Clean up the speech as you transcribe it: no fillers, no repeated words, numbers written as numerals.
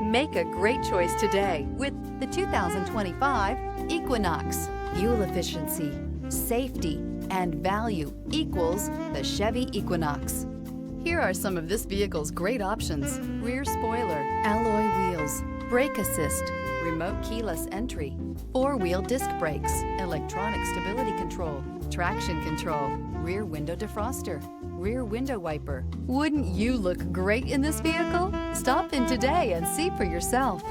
Make a great choice today with the 2025 Equinox. Fuel efficiency, safety, and value equals the Chevy Equinox. Here are some of this vehicle's great options: rear spoiler, alloy wheels, brake assist, remote keyless entry, four-wheel disc brakes, electronic stability control, traction control, rear window defroster, rear window wiper. Wouldn't you look great in this vehicle? Stop in today and see for yourself.